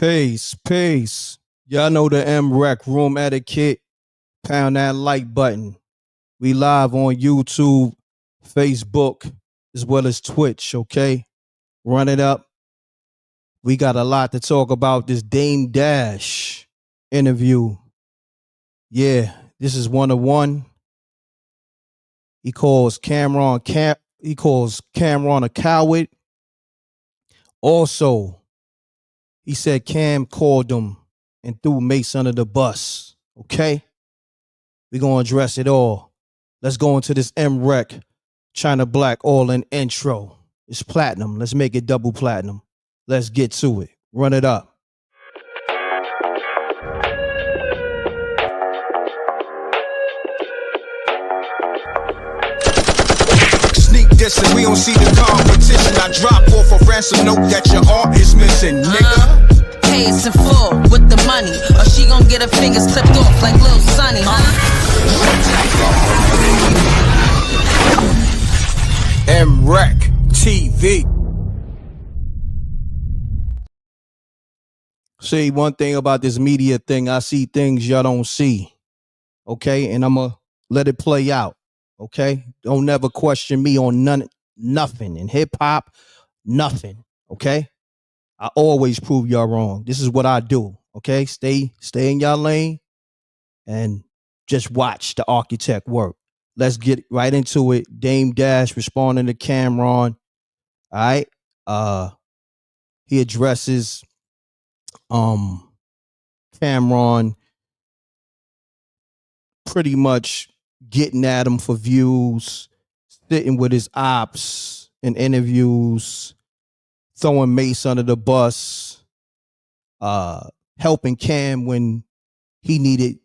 Peace, peace. Y'all know the M.Reck room etiquette. Pound that like button. We live on YouTube, Facebook, as well as Twitch, okay? Run it up. We got a lot to talk about this Dame Dash interview. Yeah, this is 101. He calls Cameron a coward. Also, he said Cam called him and threw Mace under the bus. Okay? We're going to address it all. Let's go into this M.Reck China Black all in intro. It's platinum. Let's make it double platinum. Let's get to it. Run it up. Sneak dissing, we don't see the competition. I drop off a ransom note that your art is missing, nigga. Pays in full with the money, or she gon' get her fingers clipped off like Lil Sonny, MRecktv. See, one thing about this media thing, I see things y'all don't see. Okay? And I'm going to let it play out. Okay? Don't never question me on nothing. In hip hop, nothing. Okay? I always prove y'all wrong. This is what I do. Okay? Stay in y'all lane and just watch the architect work. Let's get right into it. Dame Dash responding to Cameron. All right. He addresses Cameron pretty much getting at him for views, sitting with his ops in interviews, throwing Mace under the bus, helping Cam when he needed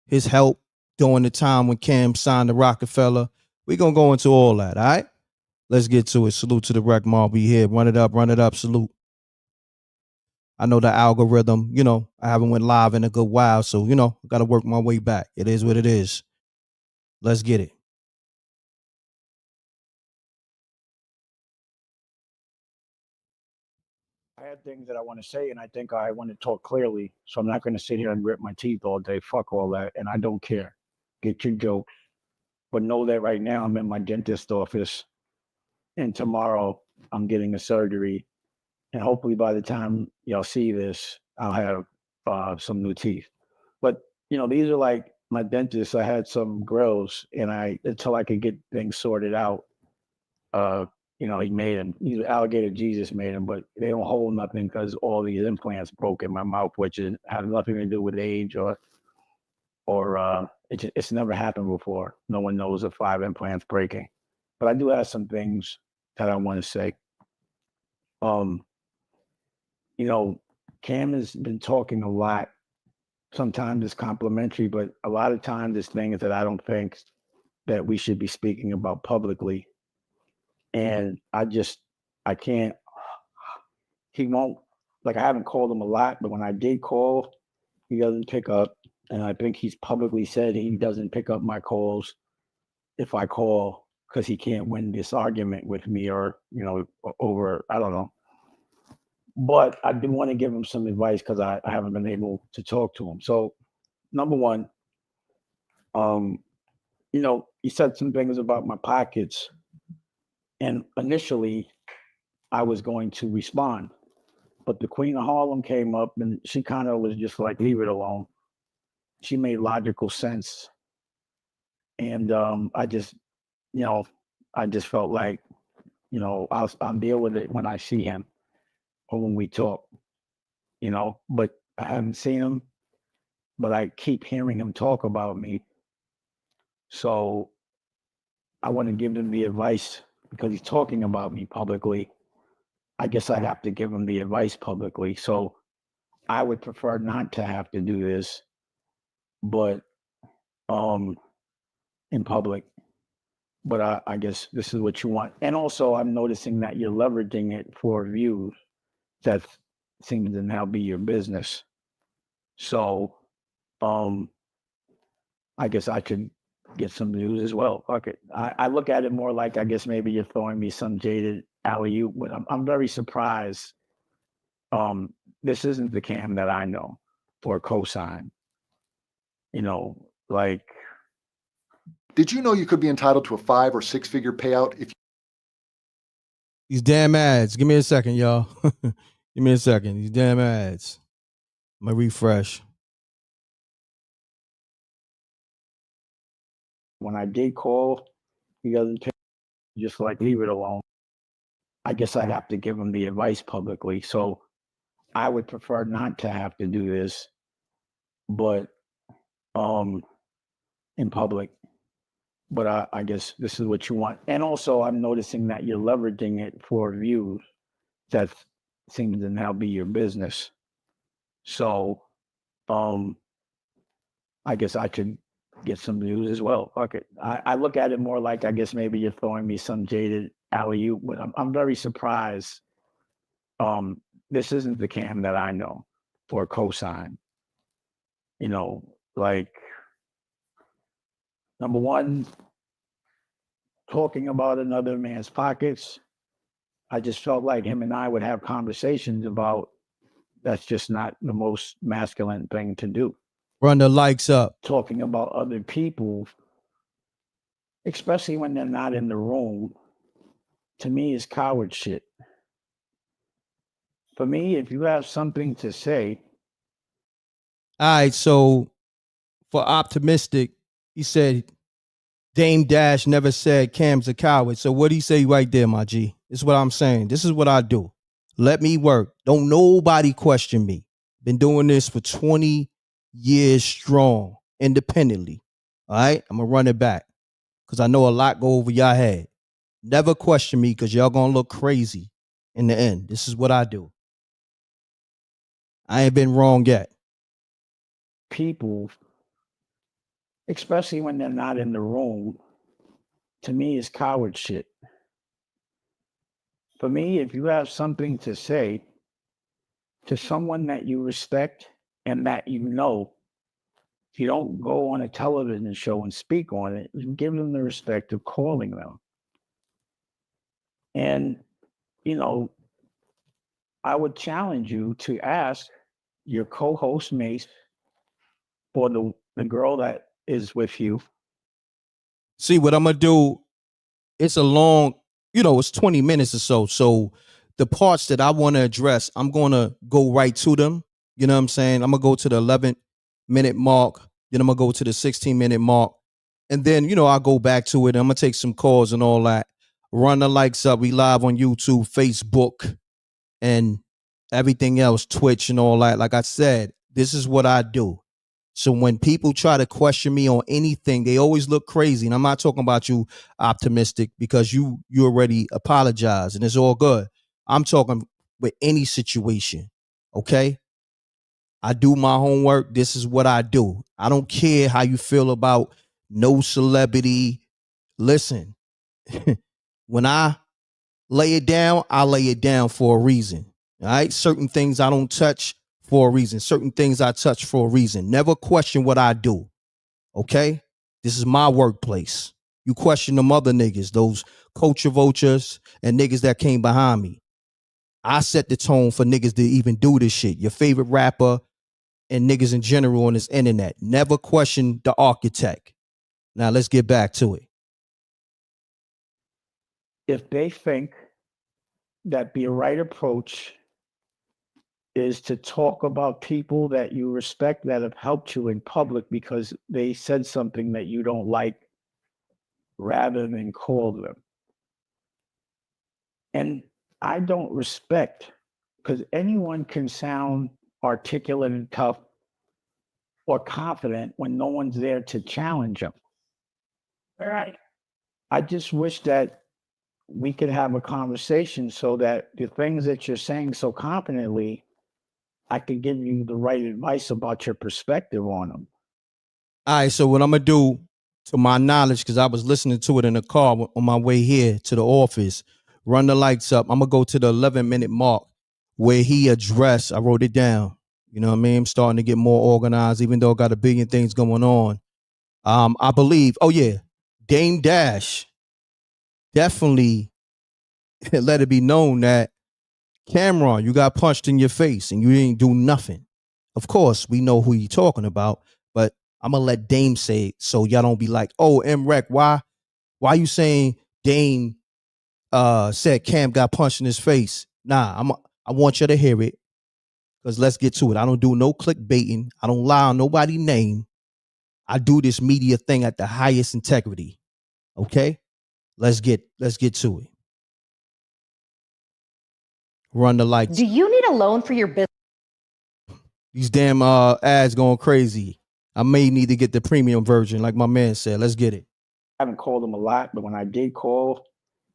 his help during the time when Cam signed the Rockefeller. We're going to go into all that, all right? Let's get to it. Salute to the Rec Mob. We here. Run it up, salute. I know the algorithm, I haven't went live in a good while, so, I got to work my way back. It is what it is. Let's get it. I had things that I want to say, and I think I want to talk clearly, so I'm not going to sit here and rip my teeth all day. Fuck all that, and I don't care. Get your jokes. But know that right now I'm in my dentist office, and tomorrow I'm getting a surgery, and hopefully by the time y'all see this, I'll have some new teeth. But, these are like my dentist. I had some grills, and until I could get things sorted out, he made them. He's alligator Jesus made them, but they don't hold nothing because all these implants broke in my mouth, which has nothing to do with age or it's never happened before. No one knows of 5 implants breaking. But I do have some things that I want to say. Cam has been talking a lot. Sometimes it's complimentary, but a lot of times it's things that I don't think that we should be speaking about publicly. And I can't, he won't, I haven't called him a lot, but when I did call, he doesn't pick up. And I think he's publicly said he doesn't pick up my calls if I call because he can't win this argument with me or, over, I don't know. But I do want to give him some advice because I haven't been able to talk to him. So, number one, he said some things about my pockets. And initially, I was going to respond. But the Queen of Harlem came up and she kind of was just like, leave it alone. She made logical sense. And I just felt like, I'll deal with it when I see him or when we talk, But I haven't seen him, but I keep hearing him talk about me. So I want to give him the advice because he's talking about me publicly. I guess I'd have to give him the advice publicly. So I would prefer not to have to do this, but in public. But I guess this is what you want. And also I'm noticing that you're leveraging it for views. That seems to now be your business. So I guess I could get some views as well. Fuck it. I look at it more like I guess maybe you're throwing me some jaded alley-oop, but I'm very surprised this isn't the Cam that I know or cosign. You know, like, Did you know you could be entitled to a 5 or 6 figure payout if These damn ads. Give me a second, y'all. Give me a second. These damn ads. I'm gonna refresh. when I did call the other time, just like leave it alone. I guess I'd have to give him the advice publicly. So I would prefer not to have to do this, but in public. But I guess this is what you want. And also, I'm noticing that you're leveraging it for views. That seems to now be your business. So, I guess I could get some views as well. Fuck it. I look at it more like, I guess maybe you're throwing me some jaded alley-oop, but I'm very surprised. This isn't the Cam that I know or cosign. You know, like, number one, talking about another man's pockets. I just felt like him and I would have conversations about that's just not the most masculine thing to do. Run the likes up. Talking about other people, especially when they're not in the room, to me is coward shit. For me, if you have something to say. All right, so for optimistic, he said Dame Dash never said Cam's a coward. So what do you say right there, my G? This is what I'm saying. This is what I do. Let me work. Don't nobody question me. Been doing this for 20 years strong, independently. All right? I'm going to run it back because I know a lot go over your head. Never question me because y'all going to look crazy in the end. This is what I do. I ain't been wrong yet. People, especially when they're not in the room, to me is coward shit. For me, if you have something to say to someone that you respect and that you know, if you don't go on a television show and speak on it, give them the respect of calling them. And, you know, I would challenge you to ask your co-host Mace or the girl that is with you. See, what I'm going to do, it's a long, it's 20 minutes or so. So the parts that I want to address, I'm going to go right to them. You know what I'm saying? I'm going to go to the 11-minute mark. Then I'm going to go to the 16-minute mark. And then, I'll go back to it. I'm going to take some calls and all that. Run the likes up. We live on YouTube, Facebook, and everything else, Twitch and all that. Like I said, this is what I do. So when people try to question me on anything, they always look crazy. And I'm not talking about you, optimistic, because you already apologized and it's all good. I'm talking with any situation. Okay. I do my homework. This is what I do. I don't care how you feel about no celebrity. Listen, when I lay it down, I lay it down for a reason. All right. Certain things I don't touch for a reason. Certain things I touch for a reason. Never question what I do. Okay? This is my workplace. You question them other niggas, those culture vultures and niggas that came behind me. I set the tone for niggas to even do this shit. Your favorite rapper and niggas in general on this internet. Never question the architect. Now let's get back to it. If they think that the right approach is to talk about people that you respect that have helped you in public because they said something that you don't like, rather than call them. And I don't respect, because anyone can sound articulate and tough or confident when no one's there to challenge them. All right. I just wish that we could have a conversation so that the things that you're saying so confidently, I could give you the right advice about your perspective on them. All right, so what I'm going to do, to my knowledge, because I was listening to it in the car on my way here to the office, run the lights up. I'm going to go to the 11-minute mark where he addressed, I wrote it down. You know what I mean? I'm starting to get more organized, even though I got a billion things going on. I believe, Dame Dash definitely let it be known that Cameron, you got punched in your face and you didn't do nothing. Of course, we know who you're talking about, but I'm gonna let Dame say it so y'all don't be like, oh, M.Reck, why you saying Dame said Cam got punched in his face? Nah, I want you to hear it. Because let's get to it. I don't do no clickbaiting. I don't lie on nobody's name. I do this media thing at the highest integrity. Okay? Let's get to it. Run the lights. Do you need a loan for your business? These damn ads going crazy. I may need to get the premium version, like my man said. Let's get it. I haven't called him a lot, but when I did call,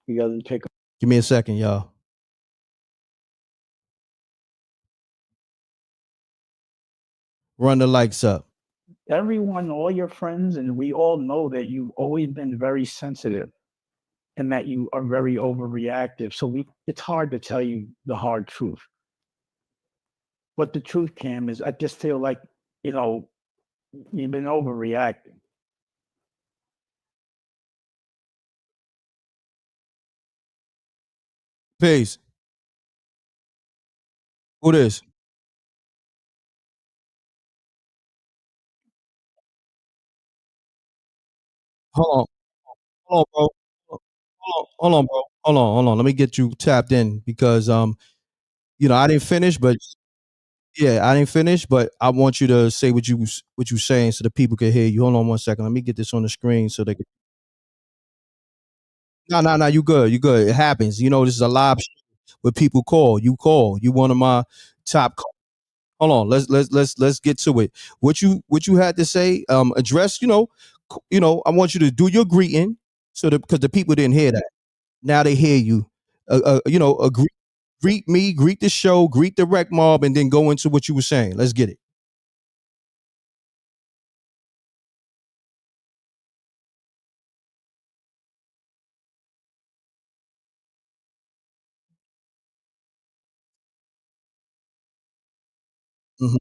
he doesn't pick up. Give me a second, y'all. Run the lights up. Everyone, all your friends, and we all know that you've always been very sensitive and that you are very overreactive. So it's hard to tell you the hard truth. But the truth, Cam, is I just feel like, you've been overreacting. Peace. Who this? Hold on. Hold on, bro. Hold on, bro. Hold on. Let me get you tapped in because I didn't finish, but yeah, I didn't finish, but I want you to say what you saying so the people can hear you. Hold on one second. Let me get this on the screen so they can. No. You good. You good. It happens. This is a live show where people call. You call. You one of my top. Hold on. Let's get to it. What you had to say. Address. I want you to do your greeting so that because the people didn't hear that. Now they hear you. Greet me, greet the show, greet the rec mob, and then go into what you were saying. Let's get it. Mhm.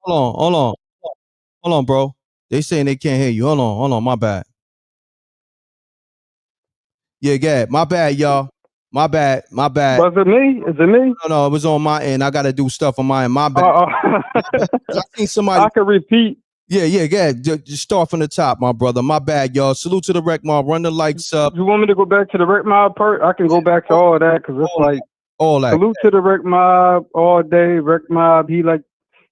Hold on, hold on, bro. They saying they can't hear you. Hold on, my bad. Yeah, my bad, y'all. My bad. Was it me? Is it me? No, it was on my end. I gotta do stuff on my end. My bad. I think somebody. I can repeat. Yeah. Just start from the top, my brother. My bad, y'all. Salute to the rec mob. Run the lights up. You want me to go back to the rec mob part? I can go back to all of that because it's like all that. Salute to the rec mob all day. Rec mob. He like,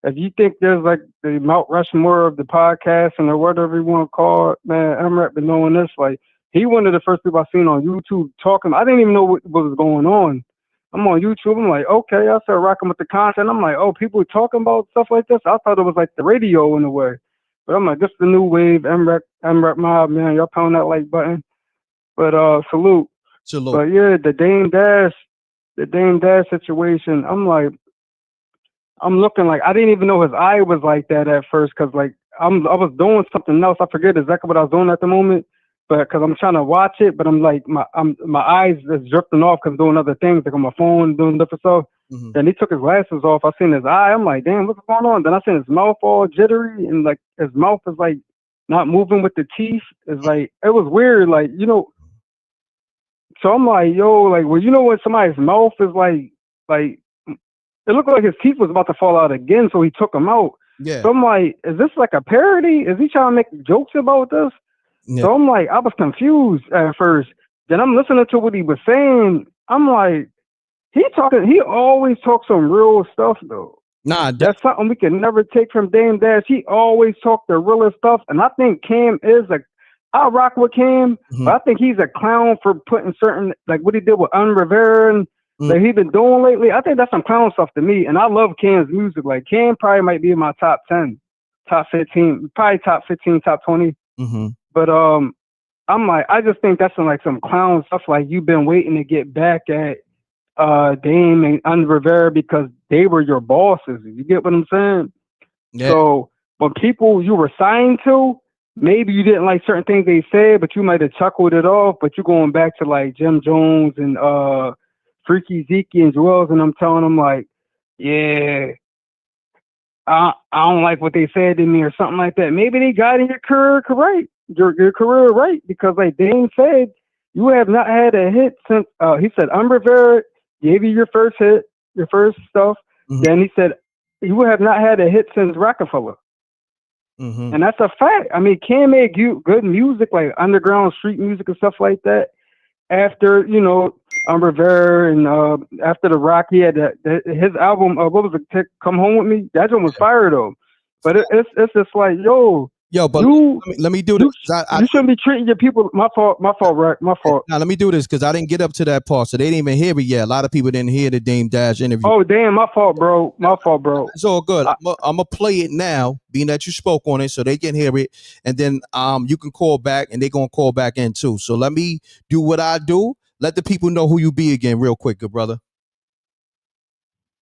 if you think there's like the Mount Rushmore of the podcast and or whatever you want to call it, man, M.Reck been knowing this. Like, he one of the first people I seen on YouTube talking. I didn't even know what was going on. I'm on YouTube. I'm like, okay. I started rocking with the content. I'm like, oh, people are talking about stuff like this. I thought it was like the radio in a way. But I'm like, this is the new wave. M.Reck mob, man. Y'all pound that like button. But salute. But yeah, the Dame Dash situation. I'm like, I'm looking like I didn't even know his eye was like that at first because like I was doing something else. I forget exactly what I was doing at the moment, but because I'm trying to watch it, but I'm like my eyes is drifting off because I'm doing other things like on my phone doing different stuff. Mm-hmm. Then he took his glasses off. I seen his eye. I'm like, damn, what's going on? Then I seen his mouth all jittery and like his mouth is like not moving with the teeth. It's like it was weird, like So I'm like, yo, like, well, when somebody's mouth is like. It looked like his teeth was about to fall out again, so he took them out. Yeah. So I'm like, is this like a parody? Is he trying to make jokes about this? Yeah. So I'm like, I was confused at first. Then I'm listening to what he was saying. I'm like, he always talks some real stuff though. Nah, that's something we can never take from Dame Dash. He always talked the realest stuff. And I think Cam is I rock with Cam, but I think he's a clown for putting certain, like what he did with Rivera and that he been doing lately. I think that's some clown stuff to me. And I love Cam's music. Like Cam probably might be in my top 10, top 15, probably top 15, top 20. Mm-hmm. But I'm like, I just think that's some like some clown stuff. Like you've been waiting to get back at Dame and Under Rivera because they were your bosses. You get what I'm saying? Yeah. So when people you were signed to, maybe you didn't like certain things they said, but you might have chuckled it off. But you're going back to like Jim Jones and Freaky Zeke and Joel's, and I'm telling them like, yeah, I don't like what they said to me or something like that. Maybe they got in your career right, your career right, because like Dane said, you have not had a hit since he said Rivera gave you your first hit, your first stuff. Mhm. Then he said you have not had a hit since Rockefeller. Mhm. And that's a fact. I mean, Cam made good music, like underground street music and stuff like that. After, you know, Rivera and after the Rock, he had his album, what was it, Come Home With Me? That one was fire, though. But it's just like, yo, But you, let me do this. you shouldn't be treating your people, my fault, Rick, my fault. Now let me do this because I didn't get up to that part, so they didn't even hear it yet. A lot of people didn't hear the Dame Dash interview. Oh, damn, my fault, bro. My fault, bro. It's all good. I'm gonna play it now, being that you spoke on it, so they can hear it, and then you can call back, and they're gonna call back in too. So let me do what I do. Let the people know who you be again, real quick, good brother.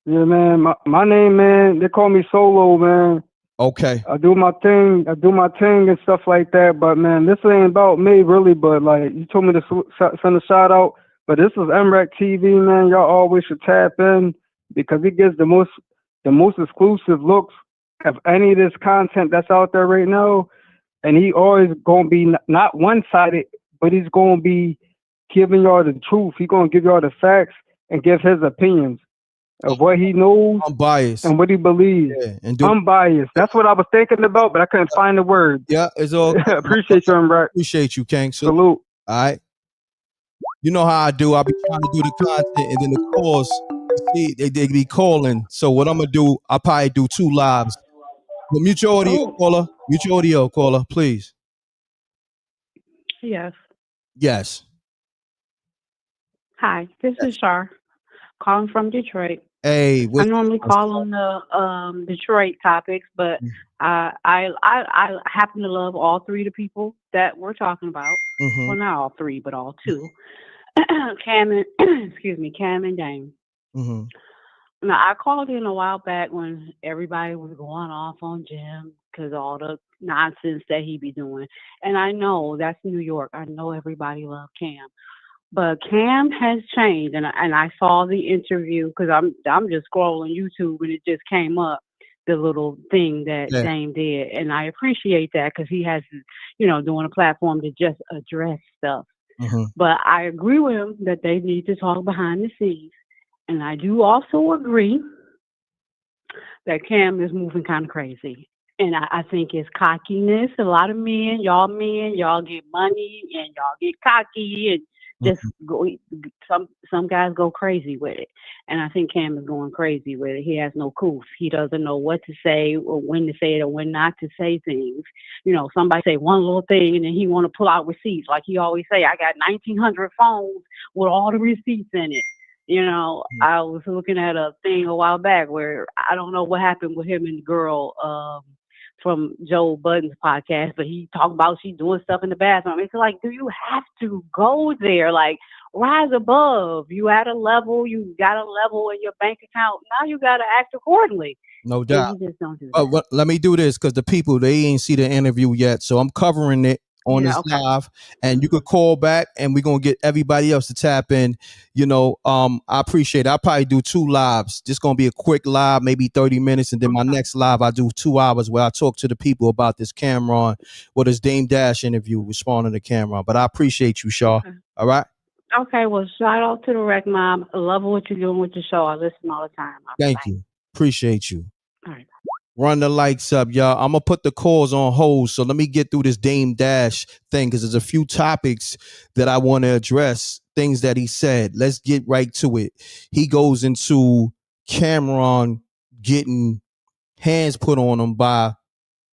Yeah, man. My name, man, they call me Solo, man. Okay. I do my thing and stuff like that. But man, this ain't about me really. But like you told me to send a shout out. But this is MRecktv, man. Y'all always should tap in because it gives the most exclusive looks of any of this content that's out there right now. And he always gonna be not one sided, but he's gonna be giving y'all the truth. He's gonna give y'all the facts and give his opinions of what he knows Unbiased and what he believes. Yeah, and Unbiased. That's what I was thinking about, but I couldn't find the word. Yeah, it's all good. Appreciate you, MReck. Appreciate you, King. Salute. All right. You know how I do. I'll be trying to do the content, and then the calls, see, they be calling. So what I'm gonna do, I'll probably do 2 lives. But mute your audio, caller. Mute your audio, caller, please. Yes. Yes. Hi, this is Shar, calling from Detroit. Hey, I normally call on the Detroit topics, but I happen to love all three of the people that we're talking about. Mhm. Well, not all three, but all two. Cam and Cam and Dame. Mhm. Now I called in a while back when everybody was going off on Jim because all the nonsense that he be doing, and I know that's New York. I know everybody loves Cam. But Cam has changed, and I saw the interview because I'm just scrolling YouTube and it just came up the little thing that Yeah. Dame did, and I appreciate that because he has, doing a platform to just address stuff. Mhm. But I agree with him that they need to talk behind the scenes, and I do also agree that Cam is moving kind of crazy. And I think it's cockiness. A lot of men, y'all get money and y'all get cocky and just go. Some guys go crazy with it, and I think Cam is going crazy with it. He has no coof. He doesn't know what to say or when to say it or when not to say things. Somebody say one little thing and then he want to pull out receipts, like he always say. I got 1,900 phones with all the receipts in it. I was looking at a thing a while back where I don't know what happened with him and the girl from Joe Budden's podcast, but he talked about she doing stuff in the bathroom. It's like, do you have to go there? Like, rise above. You at a level, you got a level in your bank account. Now you got to act accordingly. No doubt. You just don't do that. But let me do this because the people, they ain't see the interview yet, so I'm covering it on this live, and you could call back and we're gonna get everybody else to tap in. I appreciate it. I'll probably do 2 lives. Just gonna be a quick live, maybe 30 minutes, and then my next live I do 2 hours where I talk to the people about this Cameron, this Dame Dash interview, responding to Cameron. But I appreciate you, Shaw. All right. Okay, well, shout out to the Rec Mob. I love what you're doing with your show. I listen all the time. Thank you. Appreciate you. All right. Run the lights up, y'all. I'm gonna put the calls on hold, so let me get through this Dame Dash thing because there's a few topics that I want to address, things that he said. Let's get right to it. He goes into Cameron getting hands put on him by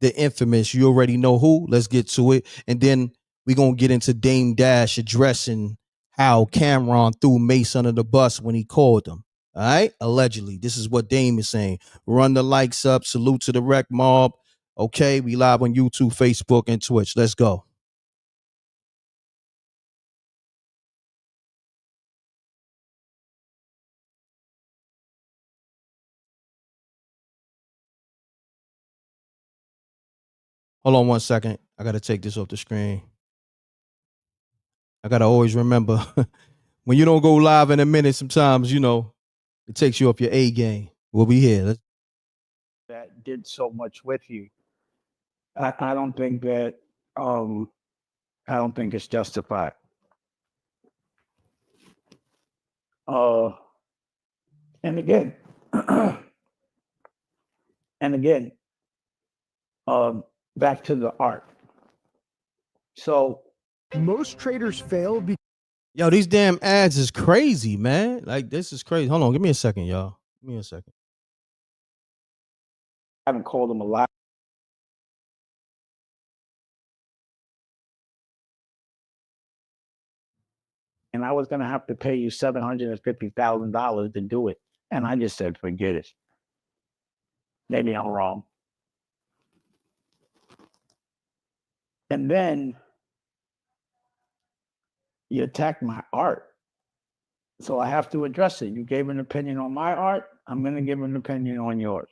the infamous, you already know who. Let's get to it, and then we're gonna get into Dame Dash addressing how Cameron threw Mace under the bus when he called him. All right, allegedly. This is what Dame is saying. Run the likes up. Salute to the Rec Mob. Okay, we live on YouTube, Facebook, and Twitch. Let's go. Hold on 1 second. I gotta take this off the screen. I gotta always remember when you don't go live in a minute, sometimes, you know, it takes you off your A game. We'll be here. That did so much with you. I don't think that I don't think it's justified. And again, and again, back to the art. So Most traders fail because Yo, these damn ads is crazy, man. Like, this is crazy. Hold on, give me a second, y'all. Give me a second. I haven't called them a lot. And I was going to have to pay you $750,000 to do it. And I just said, forget it. Maybe I'm wrong. And then you attacked my art. So I have to address it. You gave an opinion on my art. I'm going to give an opinion on yours.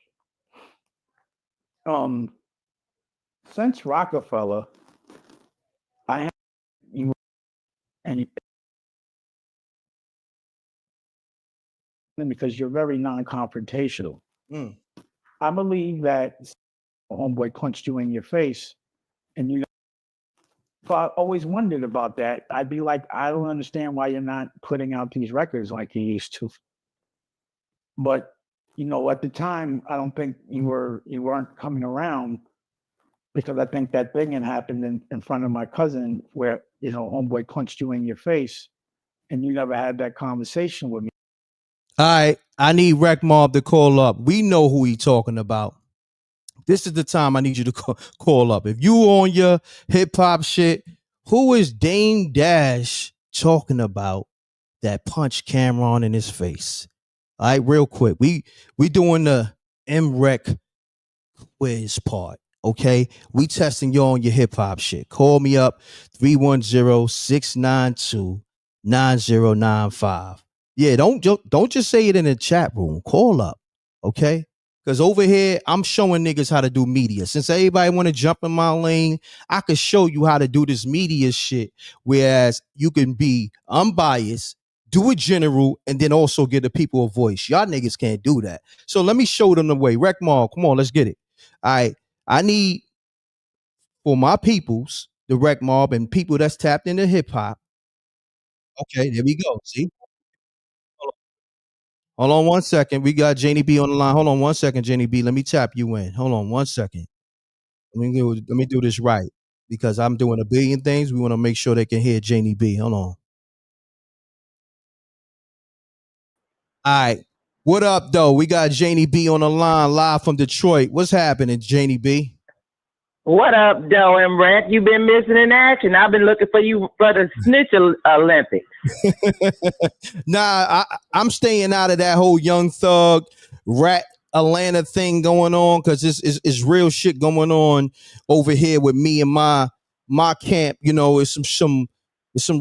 Since Rockefeller, I have you and because you're very non-confrontational. I believe that homeboy punched you in your face, and you know, so I always wondered about that. I'd be like, I don't understand why you're not putting out these records like you used to. But you know, at the time, I don't think you weren't coming around because I think that thing had happened in front of my cousin where, you know, homeboy punched you in your face and you never had that conversation with me. All right, I need Rec Mob to call up. We know who he talking about. This is the time I need you to call up. If you on your hip hop shit, who is Dame Dash talking about that punched Cameron in his face? All right, real quick. We doing the M.Reck quiz part. Okay, we testing you on your hip hop shit. Call me up 310-692-9095. Yeah, don't just say it in the chat room. Call up, okay? Because over here, I'm showing niggas how to do media. Since everybody want to jump in my lane, I could show you how to do this media shit. Whereas you can be unbiased, do it general, and then also give the people a voice. Y'all niggas can't do that. So let me show them the way. Rec Mall, come on, let's get it. All right, I need for my peoples, the Rec Mob, and people that's tapped into hip hop. Okay, there we go. See, hold on 1 second. We got Janie B on the line. Hold on 1 second, Janie B. Let me tap you in. Hold on 1 second. Let me do this right because I'm doing a billion things. We want to make sure they can hear Janie B. Hold on. All right. What up, though? We got Janie B on the line live from Detroit. What's happening, Janie B? What up, though, M.Reck? You been missing in action. I've been looking for you for the Snitch Olympics. Nah, I'm staying out of that whole Young Thug rat Atlanta thing going on because it's real shit going on over here with me and my camp. You know, it's some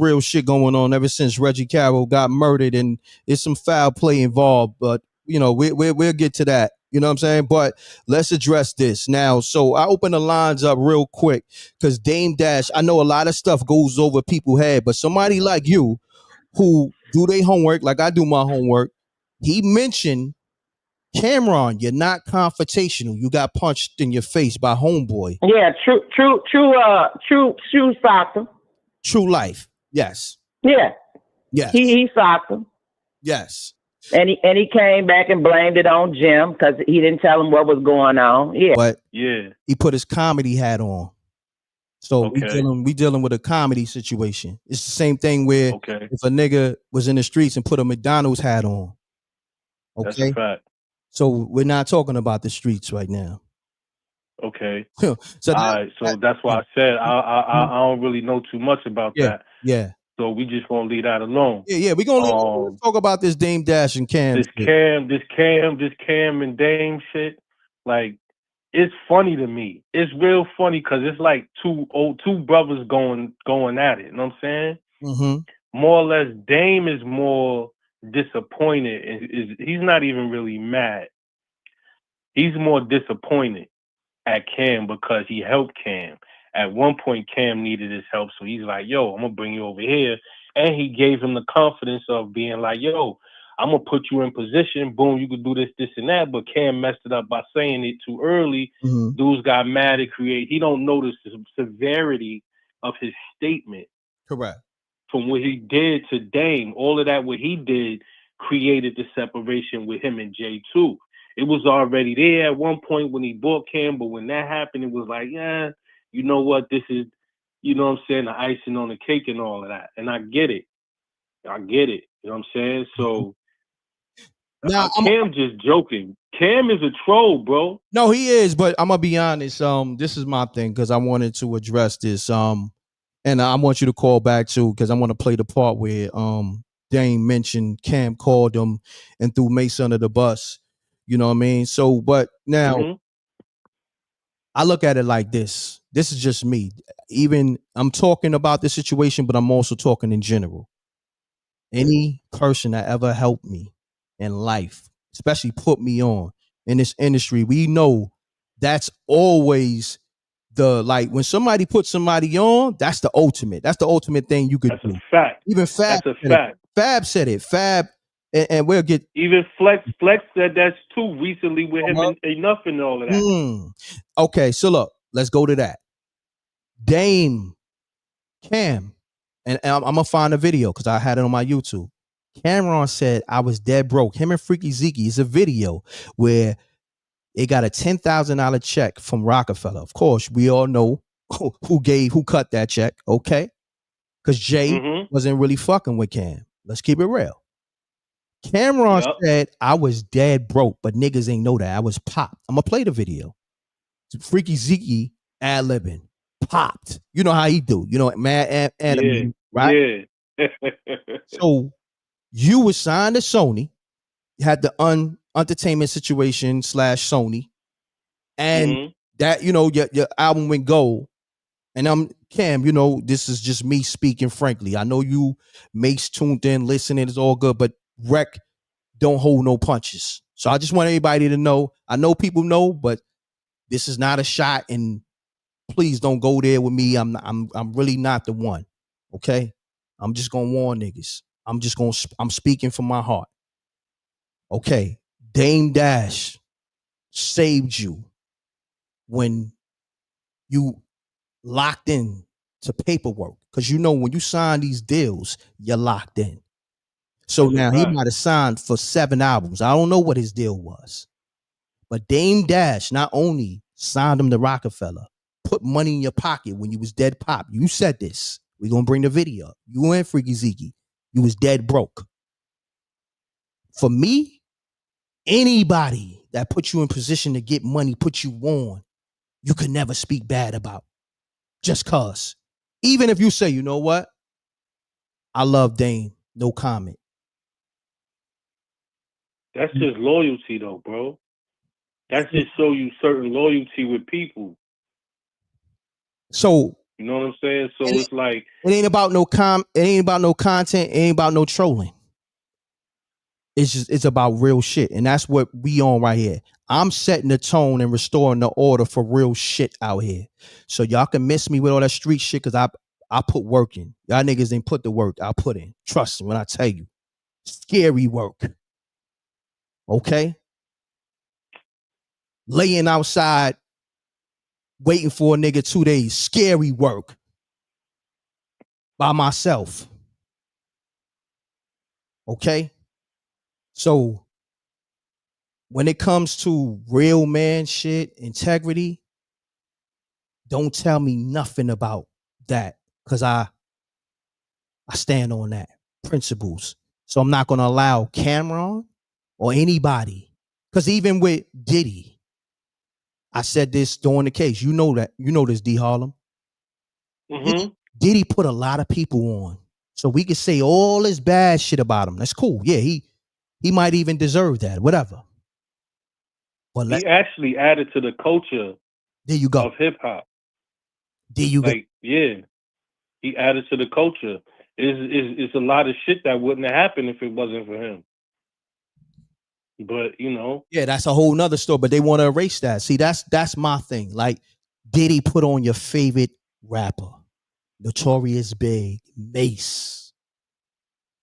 real shit going on ever since Reggie Carroll got murdered, and it's some foul play involved. But you know, we'll get to that. You know what I'm saying? But let's address this now. So I open the lines up real quick because Dame Dash, I know a lot of stuff goes over people's head, but somebody like you who do their homework, like I do my homework, he mentioned Cameron, you're not confrontational. You got punched in your face by homeboy. Yeah, true soccer. True life. Yes. Yeah. Yes. He socked him. Yes. And he came back and blamed it on Jim because he didn't tell him what was going on. Yeah. But yeah, he put his comedy hat on. So okay. we dealing with a comedy situation. It's the same thing where if a nigga was in the streets and put a McDonald's hat on. Okay. That's a fact. So we're not talking about the streets right now. Okay. So all right. So that's why I said I don't really know too much about that. Yeah. So we just gonna leave that alone. Yeah. We're gonna talk about this Dame Dash and Cam. This Cam and Dame shit. Like, it's funny to me. It's real funny because it's like two brothers going at it. You know what I'm saying? Mm-hmm. More or less, Dame is more disappointed. He's not even really mad. He's more disappointed at Cam because he helped Cam. At one point, Cam needed his help, so he's like, yo, I'm going to bring you over here. And he gave him the confidence of being like, yo, I'm going to put you in position. Boom, you could do this, this, and that. But Cam messed it up by saying it too early. Mm-hmm. Dudes got mad at create. He don't notice the severity of his statement. Correct. From what he did to Dame, all of that, what he did created the separation with him and Jay too. It was already there at one point when he bought Cam, but when that happened, it was like, yeah, you know what? This is, you know what I'm saying, the icing on the cake and all of that. And I get it. I get it. You know what I'm saying? So now Cam just joking. Cam is a troll, bro. No, he is, but I'm gonna be honest. This is my thing because I wanted to address this. And I want you to call back too because I want to play the part where Dame mentioned Cam called him and threw Mace under the bus. You know what I mean? So, but now I look at it like this. This is just me. Even I'm talking about the situation, but I'm also talking in general. Any person that ever helped me in life, especially put me on in this industry, we know that's always the, like, when somebody puts somebody on, that's the ultimate. That's the ultimate thing you could do. That's a fact. Even Fab That's a said fact. it. Fab said it. Fab, and we'll get even Flex said that's too recently with him and Enough and all of that. Okay, so look, let's go to that. Dame, Cam, and I'm gonna find a video because I had it on my YouTube. Cameron said I was dead broke. Him and Freaky Zeke is a video where they got a $10,000 check from Rockefeller. Of course, we all know who cut that check, okay? Because Jay wasn't really fucking with Cam. Let's keep it real. Cameron said I was dead broke, but niggas ain't know that. I was popped. I'm gonna play the video. Freaky Zeke ad-libbing. Popped. You know how he do. You know, mad anime, right? Yeah. So you was signed to Sony, had the entertainment situation / Sony, and that, you know, your album went gold. And I'm Cam, you know, this is just me speaking frankly. I know you Mace tuned in, listening, it's all good, but Rec don't hold no punches. So I just want everybody to know. I know people know, but this is not a shot, and please don't go there with me. I'm really not the one. Okay? I'm just gonna warn niggas. I'm speaking from my heart. Okay. Dame Dash saved you when you locked in to paperwork. Because you know when you sign these deals, you're locked in. So now he might have signed for 7 albums. I don't know what his deal was. But Dame Dash not only signed him to Rockefeller, put money in your pocket when you was dead pop. You said this. We're going to bring the video. You and Freaky Zeke. You was dead broke. For me, anybody that put you in position to get money, put you on, you could never speak bad about. Just cause. Even if you say, you know what? I love Dame. No comment. That's just loyalty though, bro. That's just show you certain loyalty with people. So you know what I'm saying? So it's like it ain't about no it ain't about no content, it ain't about no trolling. It's about real shit. And that's what we on right here. I'm setting the tone and restoring the order for real shit out here. So y'all can miss me with all that street shit because I put work in. Y'all niggas didn't put the work I put in. Trust me when I tell you. Scary work. Okay? Laying outside, waiting for a nigga 2 days. Scary work. By myself. Okay? So when it comes to real man shit, integrity, don't tell me nothing about that because I stand on that principles. So I'm not going to allow Cameron or anybody, because even with Diddy, I said this during the case. You know that. You know this, D. Harlem. Diddy put a lot of people on. So we could say all this bad shit about him. That's cool. Yeah, he might even deserve that. Whatever. But he actually added to the culture there you go. of hip hop. There you go. Yeah. He added to the culture. It's a lot of shit that wouldn't have happened if it wasn't for him. But you know, Yeah, that's a whole nother story. But they want to erase that. See, that's my thing. Like, Diddy put on your favorite rapper, Notorious Big, Mace,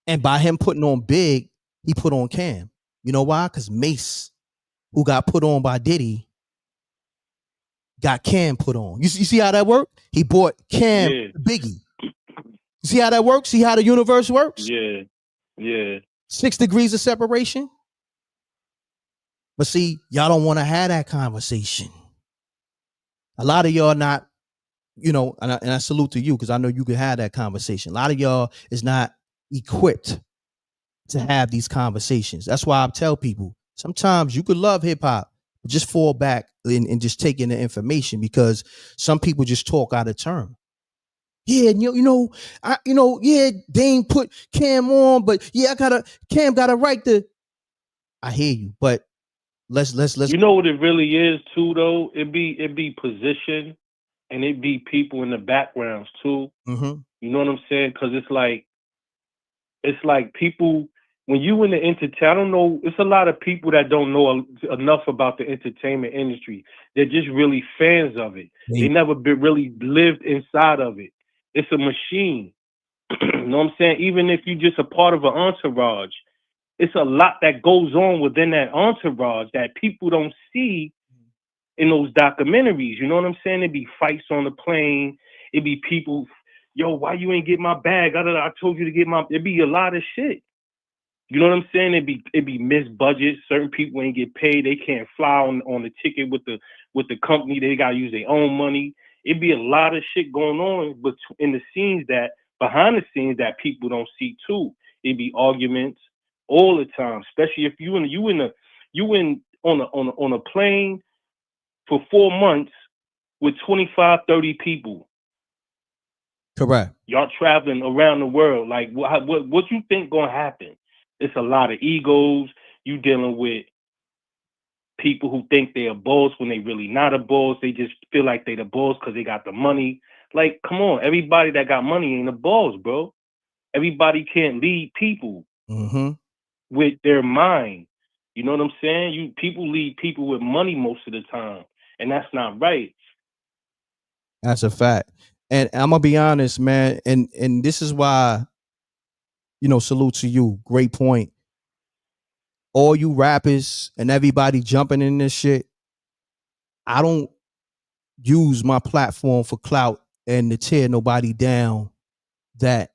and by him putting on Big, he put on Cam. You know why? Because Mace, who got put on by Diddy, got Cam put on. You see how that worked? He bought Cam yeah, Biggie. You see how that works? See how the universe works? yeah, yeah. 6 degrees of separation. But see, y'all don't want to have that conversation. A lot of y'all not, you know, and I salute to you because I know you can have that conversation. A lot of y'all is not equipped to have these conversations. That's why I tell people, sometimes you could love hip hop, but just fall back and just take in the information, because some people just talk out of turn. Yeah, yeah, Dame put Cam on, but yeah, Cam got a right to. I hear you, but let's. You know what it really is too, though. It be position, and it be people in the backgrounds too. Mm-hmm. You know what I'm saying? Because it's like people, when you in the entertainment, I don't know, it's a lot of people that don't know enough about the entertainment industry. They're just really fans of it. They never really lived inside of it. It's a machine. You know what I'm saying? Even if you're just a part of an entourage, it's a lot that goes on within that entourage that people don't see in those documentaries. You know what I'm saying? It'd be fights on the plane. It'd be people, yo, why you ain't get my bag? I told you to get my. It'd be a lot of shit. You know what I'm saying? It'd be missed budget. Certain people ain't get paid. They can't fly on the ticket with the company. They gotta use their own money. It'd be a lot of shit going on, but in the scenes that behind the scenes that people don't see too. It'd be arguments all the time, especially if you on a plane for 4 months with 25, 30 people. Correct. Y'all traveling around the world. Like, what you think gonna happen? It's a lot of egos. You dealing with people who think they're a boss when they really not a boss. They just feel like they the boss because they got the money. Like, come on, everybody that got money ain't a boss, bro. Everybody can't lead people with their mind. You know what I'm saying? People lead people with money most of the time, and that's not right. That's a fact. And I'm gonna be honest, man, and this is why, salute to you. Great point. All you rappers and everybody jumping in this shit, I don't use my platform for clout and to tear nobody down that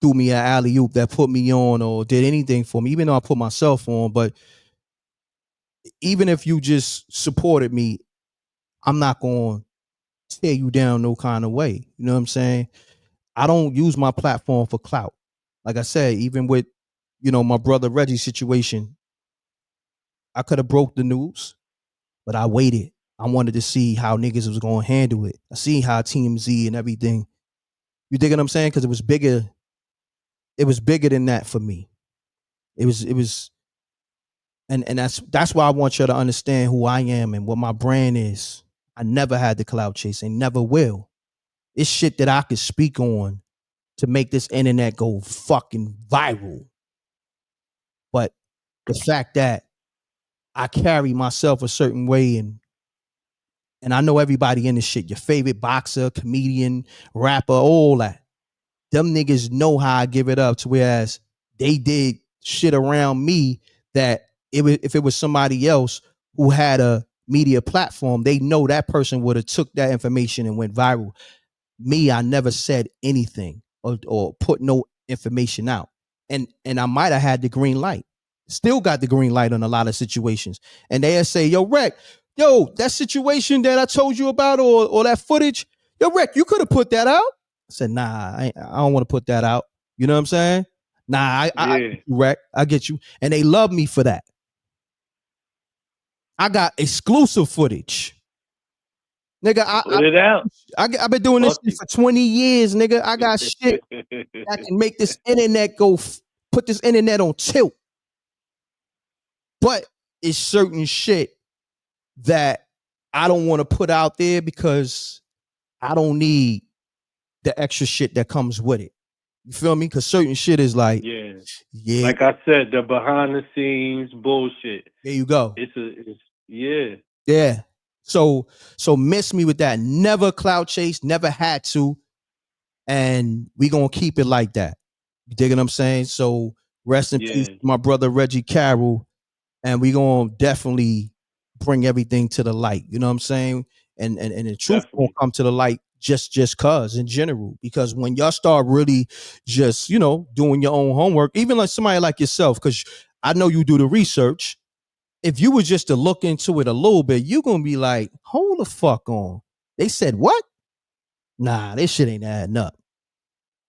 threw me an alley-oop, that put me on or did anything for me, even though I put myself on. But even if you just supported me, I'm not going to tear you down no kind of way. You know what I'm saying? I don't use my platform for clout. Like I said, even with, my brother Reggie's situation, I could have broke the news, but I waited. I wanted to see how niggas was going to handle it. I see how TMZ and everything. You dig what I'm saying? Because it was bigger. It was bigger than that for me. It was, and that's why I want you to understand who I am and what my brand is. I never had the clout chase and never will. It's shit that I could speak on to make this internet go fucking viral. But the fact that I carry myself a certain way, and I know everybody in this shit, your favorite boxer, comedian, rapper, all that. Them niggas know how I give it up, to whereas they did shit around me that if it was somebody else who had a media platform, they know that person would have took that information and went viral. Me, I never said anything or put no information out. And I might have had the green light. Still got the green light on a lot of situations. And they'll say, yo, Reck, that situation that I told you about or that footage, yo, Reck, you could have put that out. I said, nah, I don't want to put that out. You know what I'm saying? Nah, I get you, Reck. I get you. And they love me for that. I got exclusive footage. Nigga, Put it out. I've been doing this shit for 20 years, nigga. I got shit that can make this internet put this internet on tilt. But it's certain shit that I don't want to put out there because I don't need the extra shit that comes with it. You feel me? Because certain shit is like, Yeah. yeah, Like I said, the behind the scenes bullshit. there you go. It's yeah. Yeah. So miss me with that. Never cloud chase, never had to. And we gonna keep it like that. You dig what I'm saying? So rest in peace, Yeah. my brother Reggie Carroll. And we gonna definitely bring everything to the light. You know what I'm saying? And the truth won't Definitely. come to the light just cause in general. Because when y'all start really just, doing your own homework, even like somebody like yourself, because I know you do the research. If you were just to look into it a little bit, you're gonna be like, hold the fuck on. They said what? Nah, this shit ain't adding up.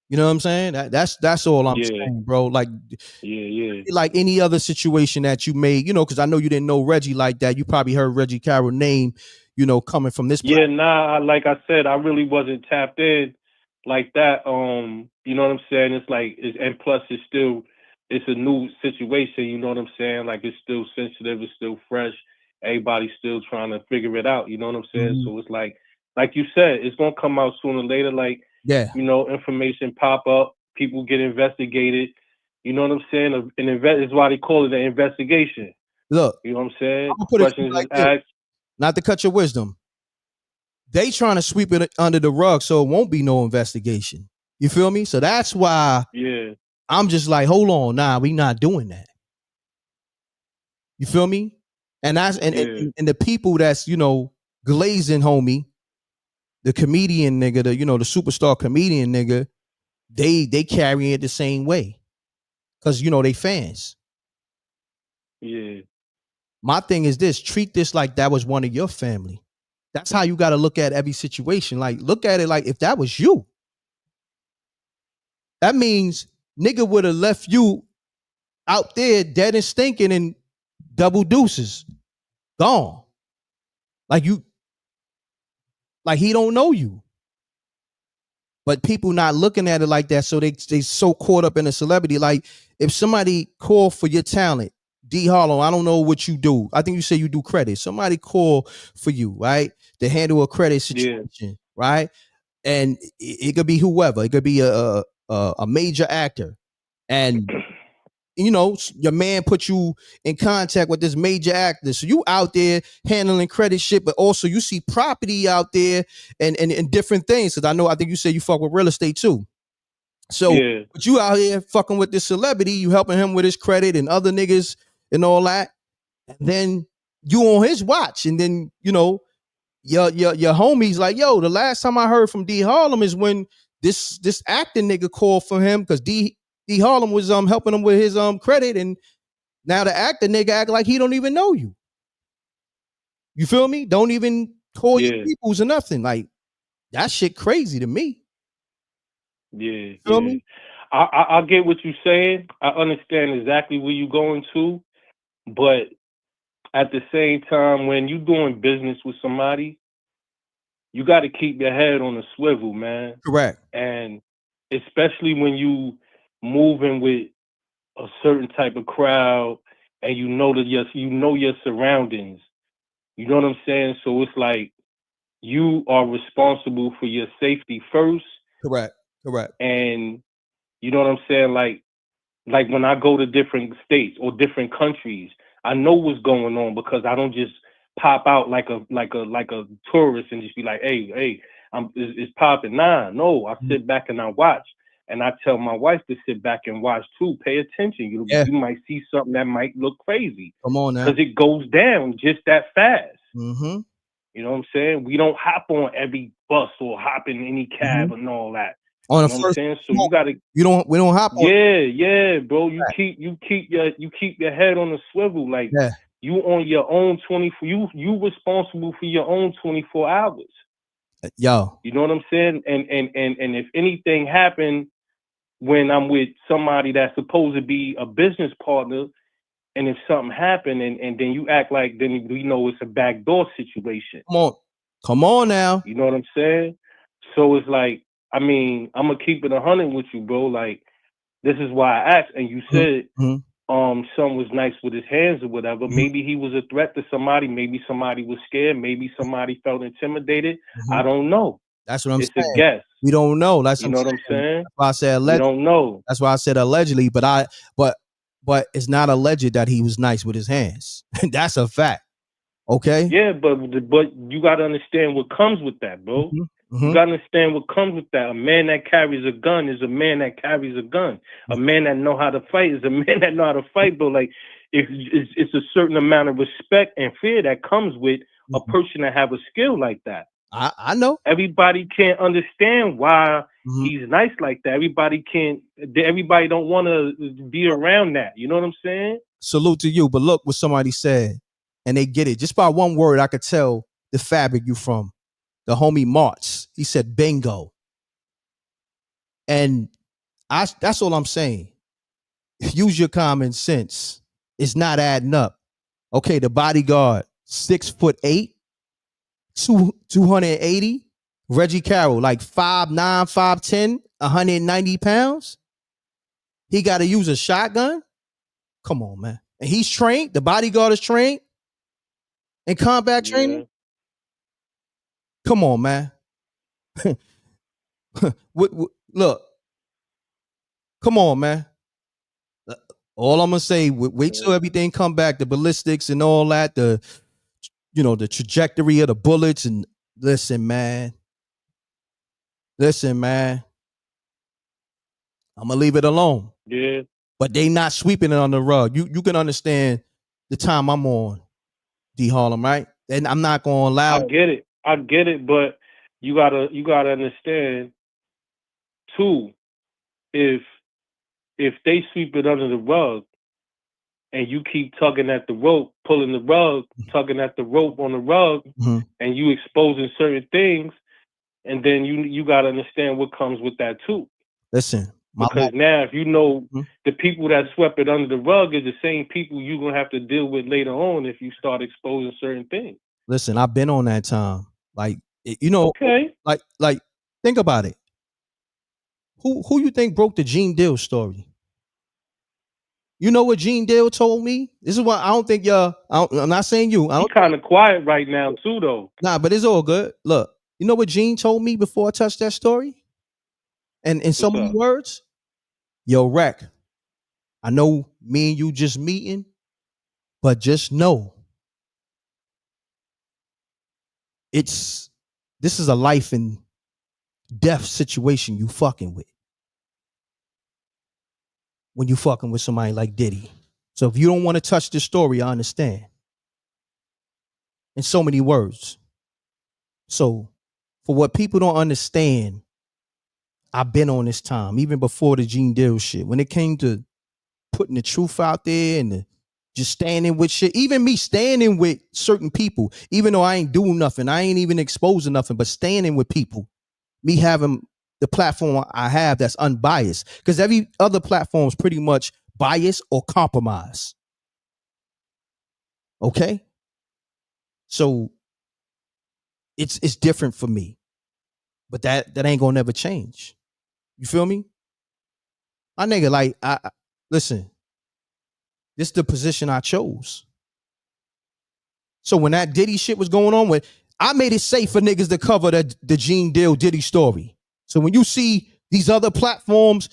You know what I'm saying? That's all I'm Yeah. saying, bro. Like Yeah. any other situation that you made, because I know you didn't know Reggie like that. You probably heard Reggie Carroll name, coming from this. Yeah, like I said, I really wasn't tapped in like that. You know what I'm saying? It's like, and plus it's a new situation. You know what I'm saying? Like, it's still sensitive, it's still fresh. Everybody's still trying to figure it out. You know what I'm saying? Mhm. So it's like you said, it's gonna come out sooner or later. Like, Yeah. Information pop up, people get investigated. You know what I'm saying? Is why they call it an investigation. Look, You know what I'm saying? I'm gonna put it to you Questions is like this, asked. not to cut your wisdom. They trying to sweep it under the rug so it won't be no investigation. You feel me? So that's why Yeah. I'm just like, hold on, nah, we not doing that. You feel me? And that's and the people that's glazing homie, the comedian nigga, the superstar comedian nigga, they carry it the same way. Cause they fans. Yeah. My thing is this: treat this like that was one of your family. That's how you got to look at every situation. Like, look at it like if that was you. That means nigga would have left you out there dead and stinking and double deuces. Gone. Like he don't know you. But people not looking at it like that, so they so caught up in a celebrity. Like, if somebody call for your talent, D Harlow, I don't know what you do. I think you say you do credit. Somebody call for you, right? To handle a credit situation, right? And it could be whoever. It could be a major actor, and your man put you in contact with this major actor. So you out there handling credit shit, but also you see property out there and different things. Cause I think you said you fuck with real estate too. So but you out here fucking with this celebrity, you helping him with his credit and other niggas and all that. And then you on his watch. And then, your homies like, yo, the last time I heard from D Harlem is when this acting nigga called for him because D Harlem was helping him with his credit, and now the actor nigga act like he don't even know you. You feel me? Don't even call your peoples or nothing. Like, that shit crazy to me. Yeah, Feel me? I get what you're saying. I understand exactly where you're going to, but at the same time, when you're doing business with somebody, you got to keep your head on a swivel, man. Correct. And especially when you moving with a certain type of crowd, and you know your surroundings. You know what I'm saying? So it's like you are responsible for your safety first. Correct. And you know what I'm saying? Like when I go to different states or different countries, I know what's going on because I don't just pop out like a tourist and just be like, hey, it's popping. Nah, no, I sit back and I watch. And I tell my wife to sit back and watch too. Pay attention. You might see something that might look crazy. Come on now. Because it goes down just that fast. Mm-hmm. You know what I'm saying? We don't hop on every bus or hop in any cab and all that. On you know what I'm saying? So you gotta we don't hop on. Yeah, bro. You keep your head on the swivel. Like you on your own 24. You responsible for your own 24 hours. Yo. You know what I'm saying? And if anything happened when I'm with somebody that's supposed to be a business partner, and if something happened and then you act like then we know it's a backdoor situation. Come on now. You know what I'm saying? So it's like, I mean, I'm gonna keep it 100 with you, bro. Like, this is why I asked, and you said son was nice with his hands or whatever. Maybe he was a threat to somebody. Maybe somebody was scared. Maybe somebody felt intimidated. I don't know. That's what I'm It's a saying. guess. We don't know. That's You know what I'm saying? That's why I said We allegedly. don't know. That's why I said allegedly, but it's not alleged that he was nice with his hands. That's a fact. Okay. Yeah, but you got to understand what comes with that, bro. You got to understand what comes with that. A man that carries a gun is a man that carries a gun. A man that know how to fight is a man that know how to fight. But like, it's a certain amount of respect and fear that comes with a person that have a skill like that. I know. Everybody can't understand why he's nice like that. Everybody don't want to be around that. You know what I'm saying? Salute to you. But look what somebody said, and they get it. Just by one word, I could tell the fabric you from. The homie Martz. He said bingo. And that's all I'm saying. Use your common sense. It's not adding up. Okay, the bodyguard, 6'8", 280. Reggie Carroll, like 5'9", 5'10", 190 pounds. He got to use a shotgun. Come on, man. And he's trained. The bodyguard is trained in combat training. Come on, man. Look. Come on, man. All I'm gonna say, wait till everything come back, the ballistics and all that, the trajectory of the bullets, and listen, man. I'm gonna leave it alone. Yeah. But they not sweeping it on the rug. You can understand the time I'm on, D Harlem, right? And I'm not gonna allow. I get it, but you gotta understand too, if they sweep it under the rug and you keep tugging at the rope, pulling the rug, tugging at the rope on the rug, and you exposing certain things, and then you gotta understand what comes with that too. Listen, because now if you know the people that swept it under the rug is the same people you're gonna have to deal with later on if you start exposing certain things. Listen, I've been on that time. Like, okay. Like think about it. Who you think broke the Gene Deal story? You know what Gene Deal told me? This is why I don't think y'all. I'm not saying you. He's kind of quiet right now too, though. Nah, but it's all good. Look, you know what Gene told me before I touched that story? And in so many words, yo, Reck, I know me and you just meeting, but just know this is a life and death situation you fucking with. When you fucking with somebody like Diddy. So if you don't want to touch this story, I understand. In so many words. So for what people don't understand, I've been on this time, even before the Gene Deal shit. When it came to putting the truth out there and just standing with shit, even me standing with certain people, even though I ain't doing nothing, I ain't even exposing nothing, but standing with people, me having the platform I have that's unbiased, because every other platform is pretty much biased or compromise. Okay? So it's different for me. But that ain't gonna never change. You feel me? My nigga, like, I listen, this is the position I chose. So when that Diddy shit was going on, I made it safe for niggas to cover the Gene Deal Diddy story. So when you see these other platforms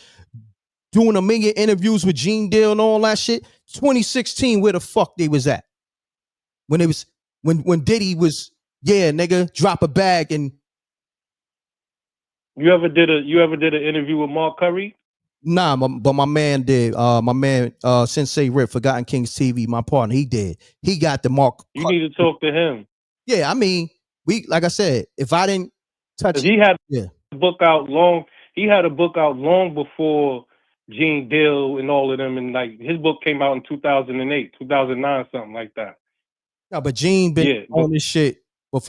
doing 1 million interviews with Gene Deal and all that shit, 2016, where the fuck they was at? When Diddy was, yeah, nigga, drop a bag. And you ever did an interview with Mark Curry? Nah, but my man did. My man, Sensei Rip, Forgotten Kings TV, my partner, he did. He got the Mark. You need to talk to him. Yeah, I mean, like I said, if I didn't touch, he had a book out long. He had a book out long before Gene Deal and all of them, and like his book came out in 2008, 2009, something like that. No, but Gene been on this shit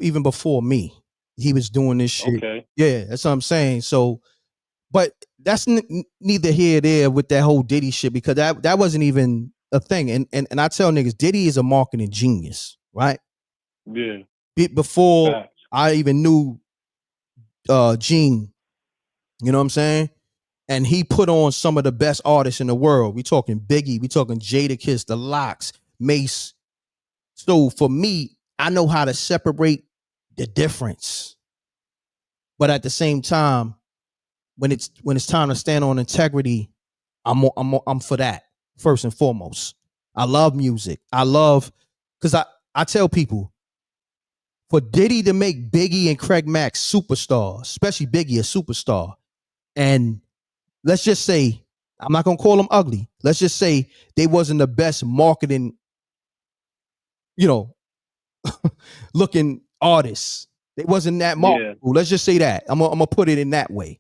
even before me. He was doing this shit. Okay. Yeah, that's what I'm saying. So, but that's neither here or there with that whole Diddy shit, because that wasn't even a thing. And I tell niggas, Diddy is a marketing genius, right? Yeah. Before I even knew Gene, you know what I'm saying? And he put on some of the best artists in the world. We talking Biggie, we talking Jadakiss, The Lox, Mace. So for me, I know how to separate the difference. But at the same time, when it's time to stand on integrity, I'm for that first and foremost. I love music. I love, because I tell people, for Diddy to make Biggie and Craig Mack superstars, especially Biggie a superstar, and let's just say, I'm not gonna call them ugly. Let's just say they wasn't the best marketing, looking artists. They wasn't that marketable. Let's just say that. I'm gonna put it in that way.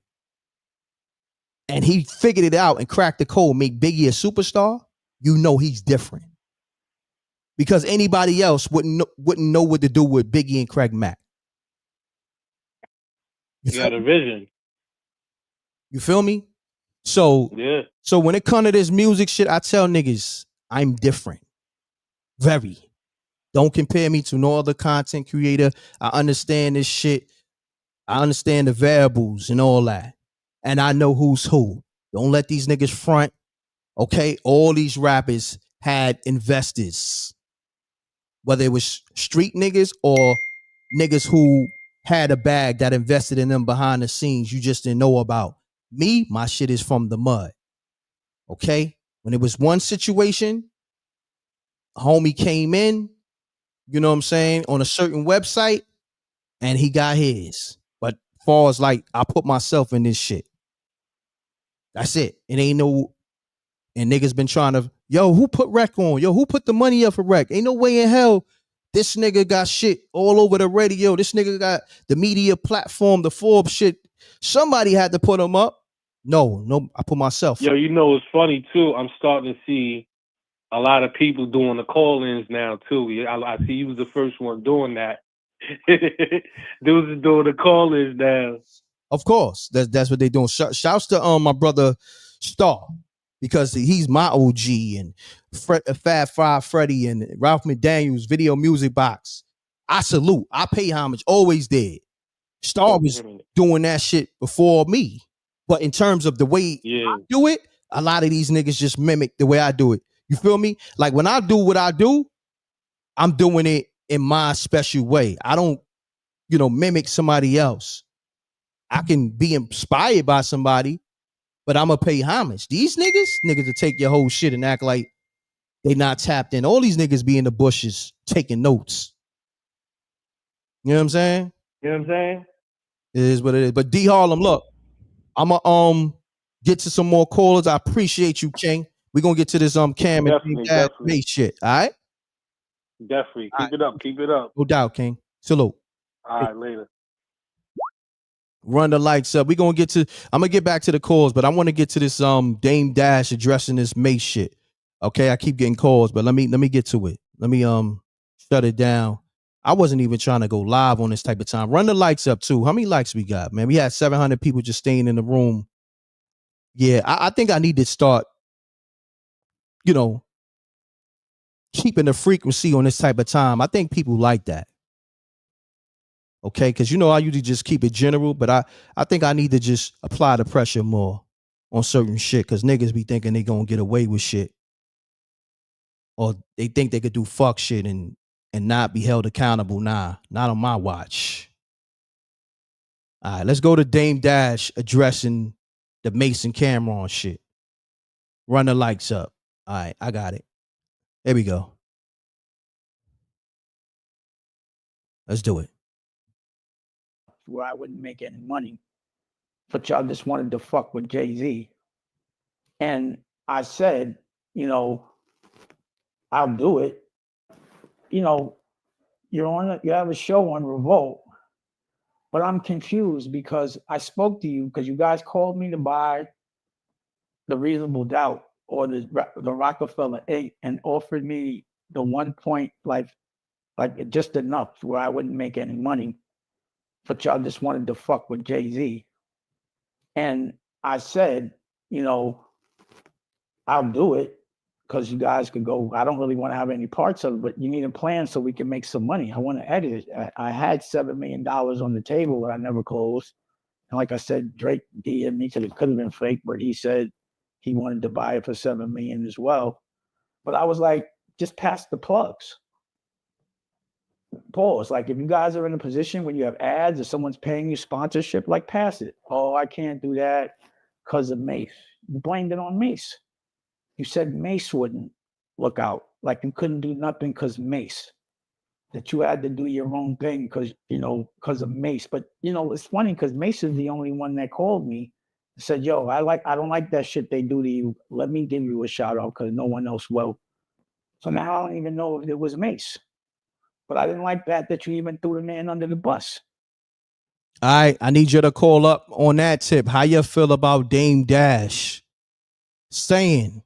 And he figured it out and cracked the code, make Biggie a superstar. He's different. Because anybody else wouldn't know what to do with Biggie and Craig Mack. You got a vision. You feel me? So when it comes to this music shit, I tell niggas I'm different. Very. Don't compare me to no other content creator. I understand this shit. I understand the variables and all that. And I know who's who. Don't let these niggas front. Okay? All these rappers had investors. Whether it was street niggas or niggas who had a bag that invested in them behind the scenes you just didn't know about. Me, my shit is from the mud. Okay? When it was one situation, a homie came in, you know what I'm saying, on a certain website, and he got his. But far as like, I put myself in this shit. That's it. It ain't no, and niggas been trying to, who put Rec on? Who put the money up for Rec? Ain't no way in hell this nigga got shit all over the radio. This nigga got the media platform, the Forbes shit. Somebody had to put him up. No, I put myself. It's funny too. I'm starting to see a lot of people doing the call-ins now too. I see you was the first one doing that. Dudes are doing the call-ins now. Of course, that's what they doing. Shouts to my brother Star, because he's my OG, and Fat Five Freddy and Ralph McDaniels Video Music Box. I salute. I pay homage. Always did. Star was doing that shit before me. But in terms of the way I do it, a lot of these niggas just mimic the way I do it. You feel me? Like when I do what I do, I'm doing it in my special way. I don't, mimic somebody else. I can be inspired by somebody, but I'm going to pay homage. These niggas to take your whole shit and act like they not tapped in. All these niggas be in the bushes taking notes. You know what I'm saying? It is what it is. But D Harlem, look, I'm going to get to some more callers. I appreciate you, King. We're going to get to this Cam and Mace shit, all right? Definitely. Keep it up. No doubt, King. Salute. All right, later. Run the lights up. I'm gonna get back to the calls, but I want to get to this Dame Dash addressing this Mace shit. Okay, I keep getting calls, but let me get to it. Let me shut it down. I wasn't even trying to go live on this type of time. Run the lights up too. How many likes we got, man? We had 700 people just staying in the room. Yeah, I think I need to start, keeping the frequency on this type of time. I think people like that. Okay, because I usually just keep it general, but I think I need to just apply the pressure more on certain shit, because niggas be thinking they gonna get away with shit, or they think they could do fuck shit and not be held accountable. Nah, not on my watch. All right, let's go to Dame Dash addressing the Mace and Cameron shit. Run the lights up. All right, I got it. There we go. Let's do it. Where I wouldn't make any money, but y'all just wanted to fuck with Jay-Z. And I said, I'll do it. You have a show on Revolt, but I'm confused because I spoke to you because you guys called me to buy the Reasonable Doubt or the Rockefeller 8 and offered me the 1 point, like just enough where I wouldn't make any money. But y'all just wanted to fuck with Jay-Z. And I said, I'll do it because you guys could go. I don't really want to have any parts of it, but you need a plan so we can make some money. I want to edit it. I had $7 million on the table that I never closed. And like I said, Drake DM'd me, said it could have been fake, but he said he wanted to buy it for $7 million as well. But I was like, just pass the plugs. Pause. Like if you guys are in a position when you have ads or someone's paying you sponsorship, like pass it. Oh, I can't do that because of Mace. You blamed it on Mace. You said Mace wouldn't look out. Like you couldn't do nothing because Mace. That you had to do your own thing because because of Mace. But it's funny because Mace is the only one that called me and said, "Yo, I don't like that shit they do to you. Let me give you a shout out because no one else will." So now I don't even know if it was Mace. But I didn't like that you even threw the man under the bus. All right, I need you to call up on that tip. How you feel about Dame Dash saying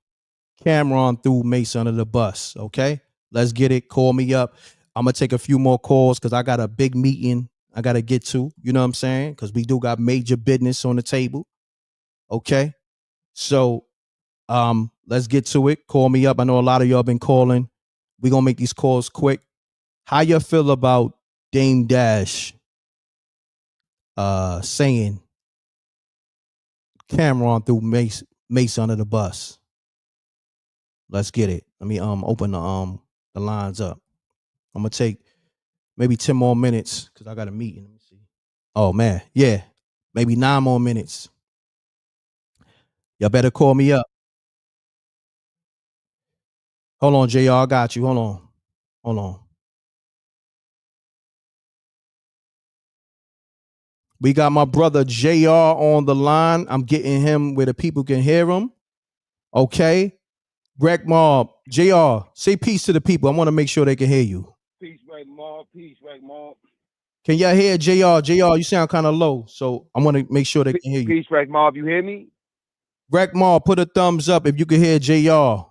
Cameron threw Mace under the bus? Okay, let's get it. Call me up. I'm gonna take a few more calls because I got a big meeting I gotta get to. You know what I'm saying? Because we do got major business on the table. Okay, so let's get to it. Call me up. I know a lot of y'all been calling. We gonna make these calls quick. How you feel about Dame Dash saying Cameron threw Mace under the bus? Let's get it. Let me open the lines up. I'm gonna take maybe 10 more minutes because I got a meeting. Let me see. Oh man, yeah. Maybe 9 more minutes. Y'all better call me up. Hold on, JR. I got you. Hold on. Hold on. We got my brother JR on the line. I'm getting him where the people can hear him. Okay. Wreck Mob, JR, say peace to the people. I want to make sure they can hear you. Peace, Wreck Mob. Peace, Wreck Mob. Can y'all hear JR? JR, you sound kind of low, so I want to make sure they can hear you. Peace, Wreck Mob. You hear me? Wreck Mob, put a thumbs up if you can hear JR.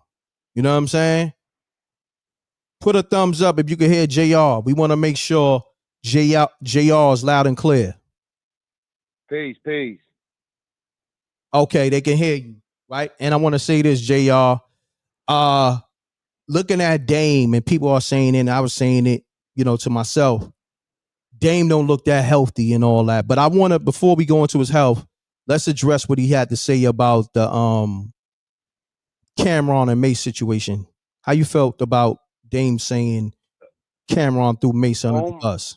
You know what I'm saying? Put a thumbs up if you can hear JR. We want to make sure JR is loud and clear. Peace, peace. Okay, they can hear you, right? And I want to say this, JR. Looking at Dame, and people are saying it, and I was saying it, to myself. Dame don't look that healthy and all that. But I want to, before we go into his health, let's address what he had to say about the Cameron and Mace situation. How you felt about Dame saying Cameron threw Mace under the bus?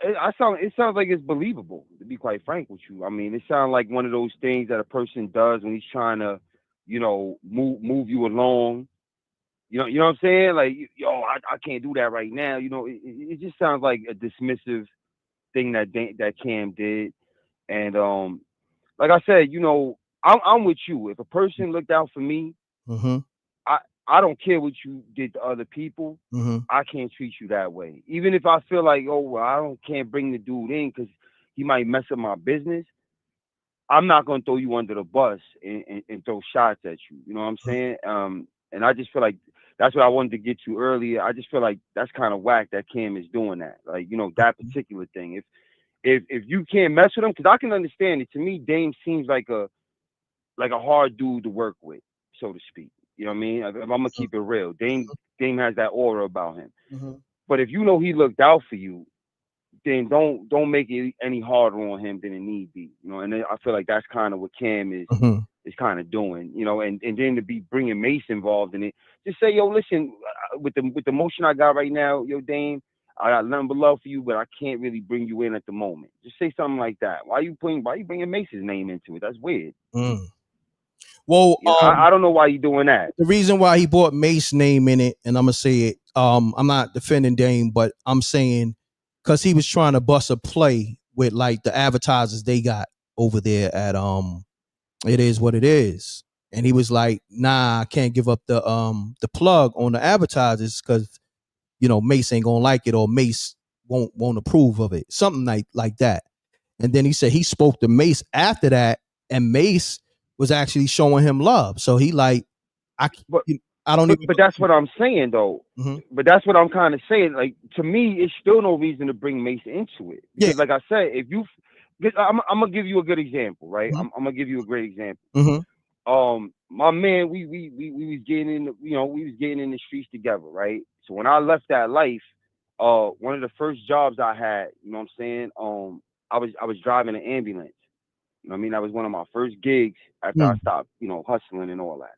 It sounds like it's believable, to be quite frank with you. I mean, it sounds like one of those things that a person does when he's trying to, move you along. You know what I'm saying? Like, I can't do that right now. It just sounds like a dismissive thing that Cam did. And like I said, I'm with you. If a person looked out for me, I don't care what you did to other people. I can't treat you that way. Even if I feel like, can't bring the dude in because he might mess up my business. I'm not gonna throw you under the bus and throw shots at you. You know what I'm saying? And I just feel like that's what I wanted to get to earlier. I just feel like that's kind of whack that Cam is doing that. Like, that particular thing. If you can't mess with him, because I can understand it. To me, Dame seems like a hard dude to work with, so to speak. You know what I mean? If I'm gonna keep it real, Dame has that aura about him. But if he looked out for you, then don't make it any harder on him than it need be. And I feel like that's kind of what Cam is kind of doing. And then to be bringing Mace involved in it, just say, yo, listen, with the motion I got right now, yo, Dame, I got nothing but love for you, but I can't really bring you in at the moment. Just say something like that. Why you bringing Mace's name into it? That's weird. Well, I don't know why you doing that. The reason why he brought Mace's name in it, and I'm gonna say it, I'm not defending Dame, but I'm saying because he was trying to bust a play with like the advertisers they got over there at It Is What It Is. And he was like, nah, I can't give up the plug on the advertisers because Mace ain't gonna like it, or Mace won't approve of it. Something like that. And then he said he spoke to Mace after that, and Mace was actually showing him love. So he like, I don't even. But that's what I'm saying though. But that's what I'm kind of saying. Like, to me, it's still no reason to bring Mace into it. Because like I said, I'm gonna give you a good example, right? I'm gonna give you a great example. My man, we was getting in, we was getting in the streets together, right? So when I left that life, one of the first jobs I had, you know what I'm saying? I was driving an ambulance. You know what I mean? That was one of my first gigs after I stopped, hustling and all that.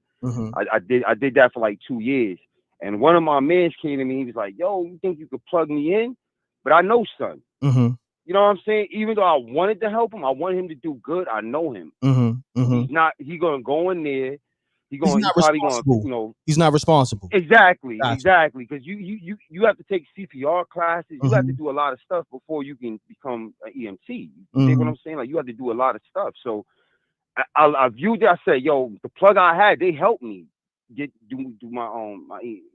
I did that for like 2 years. And one of my mans came to me. He was like, "Yo, you think you could plug me in?" But I know son. Mm-hmm. You know what I'm saying? Even though I wanted to help him, I wanted him to do good. I know him. Mm-hmm. Mm-hmm. He's not. He gonna go in there. He not probably gonna, responsible. He's not responsible. Exactly, Gotcha. exactly. Because you have to take CPR classes. You have to do a lot of stuff before you can become an EMT. You see what I'm saying? Like you have to do a lot of stuff. So I viewed that. I said, yo, the plug I had, they helped me do my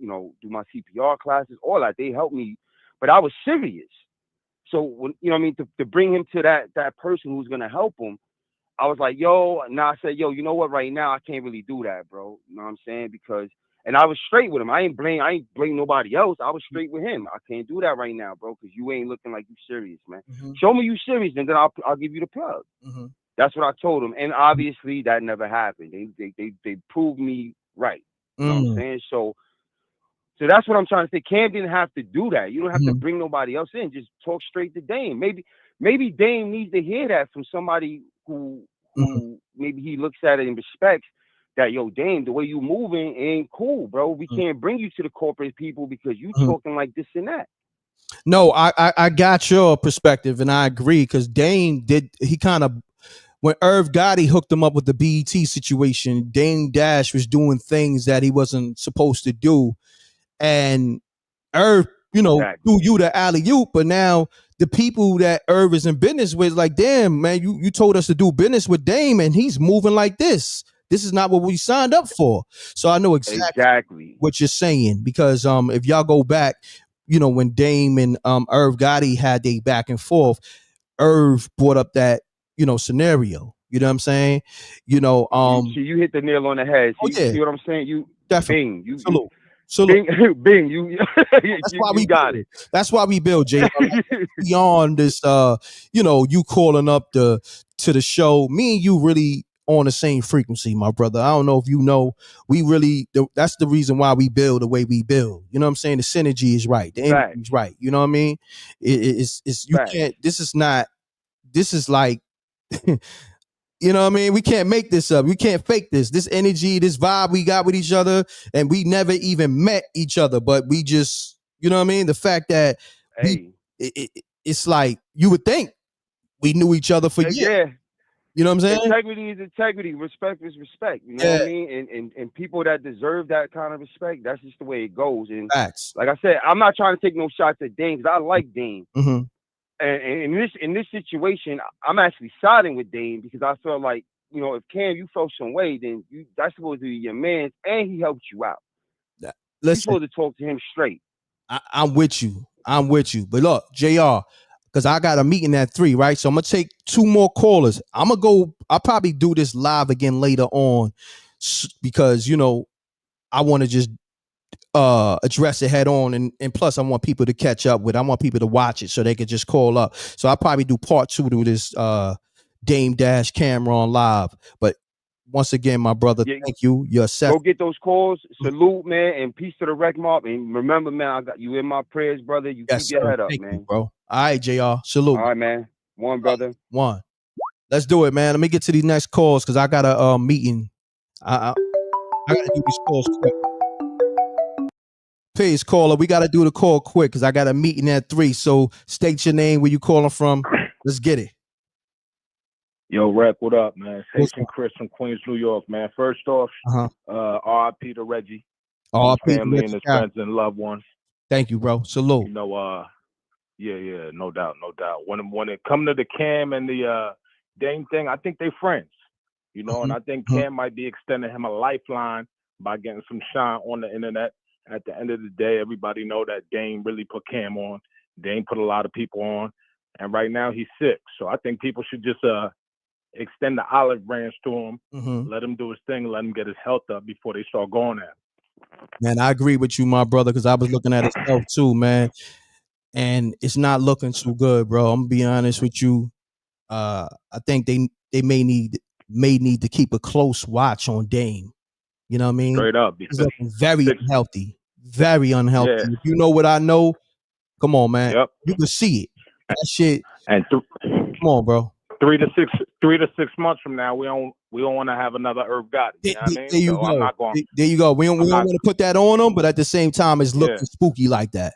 do my CPR classes, all that. They helped me, but I was serious. So when you know what I mean, to bring him to that person who's gonna help him, I was like, yo, now I said, yo, you know what, right now I can't really do that, bro. You know what I'm saying? Because and I was straight with him. I ain't blame nobody else. I was straight with him. I can't do that right now, bro, because you ain't looking like you serious, man. Show me you serious, and then I'll give you the plug. That's what I told him. And obviously that never happened. They proved me right. You know what I'm saying? So that's what I'm trying to say. Cam didn't have to do that. You don't have to bring nobody else in. Just talk straight to Dame. Maybe Dame needs to hear that from somebody who maybe he looks at it and respects that, yo, Dame, the way you moving ain't cool, bro. We can't bring you to the corporate people because you talking like this and that. No, I got your perspective and I agree because Dame he kind of, when Irv Gotti hooked him up with the BET situation, Dame Dash was doing things that he wasn't supposed to do. And Irv, threw you the alley-oop, but now the people that Irv is in business with, like, damn, man, you told us to do business with Dame and he's moving like this. This is not what we signed up for. So I know exactly what you're saying because if y'all go back, when Dame and Irv Gotti had their back and forth, Irv brought up that scenario. You know what I'm saying? You hit the nail on the head. See what I'm saying? You definitely. Bing, Bing, you that's why we got it. That's why we build, Jay. Beyond this, you calling up to the show. Me and you really on the same frequency, my brother. I don't know if you know, we really. That's the reason why we build the way we build. You know what I'm saying? The synergy is right. The energy is right. You know what I mean? It's you can't. This is not. This is like. You know what I mean? We can't make this up. We can't fake this. This energy, this vibe we got with each other, and we never even met each other, but we just, you know what I mean? The fact that it's like you would think we knew each other for years. Yeah. You know what I'm saying? Integrity is integrity. Respect is respect. You know what I mean? And people that deserve that kind of respect, that's just the way it goes. And like I said, I'm not trying to take no shots at Dame because I like Dame. And in this situation, I'm actually siding with Dame because I feel like, if Cam, you felt some way, then that's supposed to be your man, and he helped you out. You're supposed to talk to him straight. I'm with you. But look, JR, because I got a meeting at 3, right? So I'm going to take 2 more callers. I'll probably do this live again later on because, I want to just address it head on, and plus I want people to catch up with. I want people to watch it so they can just call up. So I'll probably do part 2 to this Dame Dash Cameron live. But once again, my brother, thank you. You're set. Go get those calls. Salute, man, and peace to the Wreck Mob. And remember, man, I got you in my prayers, brother. You keep your head up, thank man. You, bro. All right, JR. Salute. All right, man. One, brother. One. Let's do it, man. Let me get to these next calls because I got a meeting. I got to do these calls quick. Please, caller, we got to do the call quick because I got a meeting at 3. So state your name, where you calling from. Let's get it. Yo, Rep, what up, man? Haitian Chris from Queens, New York, man. First off, R.I.P. to Reggie. R.I.P. family and his friends and loved ones. Thank you, bro. Salute. Yeah, no doubt. When it come to the Cam and the Dame thing, I think they friends, and I think Cam might be extending him a lifeline by getting some shine on the internet. At the end of the day, everybody know that Dame really put Cam on. Dame put a lot of people on, and right now he's sick. So I think people should just extend the olive branch to him, let him do his thing, let him get his health up before they start going at him. Man, I agree with you, my brother, because I was looking at his health too, man, and it's not looking too good, bro. I'm gonna be honest with you. I think they may need to keep a close watch on Dame. You know what I mean? Straight up. He's looking very unhealthy. Very unhealthy. Yeah. If you know what I know, come on, man. Yep. You can see it. That shit. And come on, bro. 3 to 6 months from now, we don't want to have another Irv Gotti. You know what I mean? There you So go. I'm not going. There you go. We don't want to put that on them, but at the same time, it's looking spooky like that.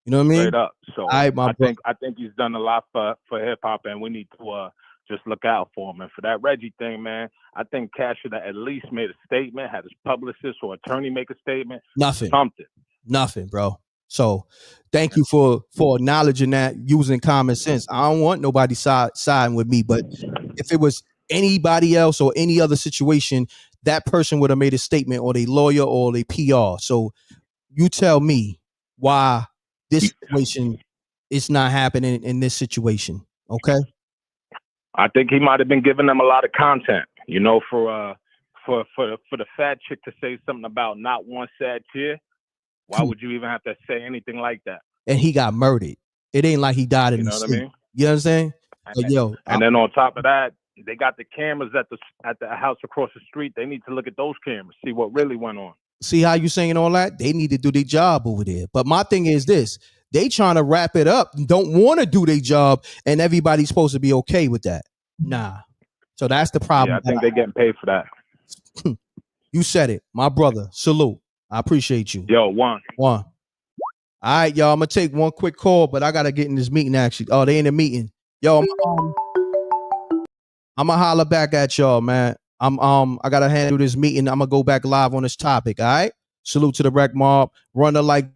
You know what I mean? Straight up. So all right, I think he's done a lot for hip hop, and we need to just look out for him. And for that Reggie thing, man, I think Cash should have at least made a statement, had his publicist or attorney make a statement. Nothing. Something. Nothing, bro. So thank you for acknowledging that, using common sense. I don't want nobody siding with me, but if it was anybody else or any other situation, that person would have made a statement, or they lawyer or they PR. So you tell me why this situation is not happening in this situation. Okay. I think he might have been giving them a lot of content, you know, for the fat chick to say something about not one sad tear. Why would you even have to say anything like that? And he got murdered. It ain't like he died in the sleep. I mean? You know what I'm saying? And then on top of that, they got the cameras at the house across the street. They need to look at those cameras, see what really went on. See how you saying all that? They need to do their job over there. But my thing is this: they trying to wrap it up, don't want to do their job, and everybody's supposed to be okay with that. Nah. So that's the problem. Yeah, I think they're getting paid for that. You said it, my brother. Salute. I appreciate you. Yo, one. All right, y'all. I'm gonna take one quick call, but I gotta get in this meeting. Actually, oh, they in the meeting. Yo, I'm gonna holler back at y'all, man. I gotta handle this meeting. I'm gonna go back live on this topic. All right. Salute to the Wreck Mob. Run the like.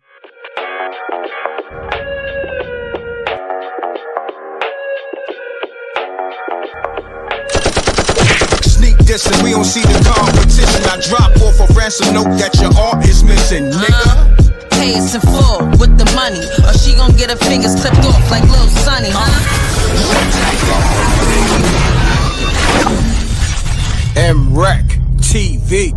Dissing, we don't see the competition. I drop off a ransom note that your art is missing, nigga. Pay us in full with the money, or she gon' get her fingers clipped off like Lil Sonny, MRecktv.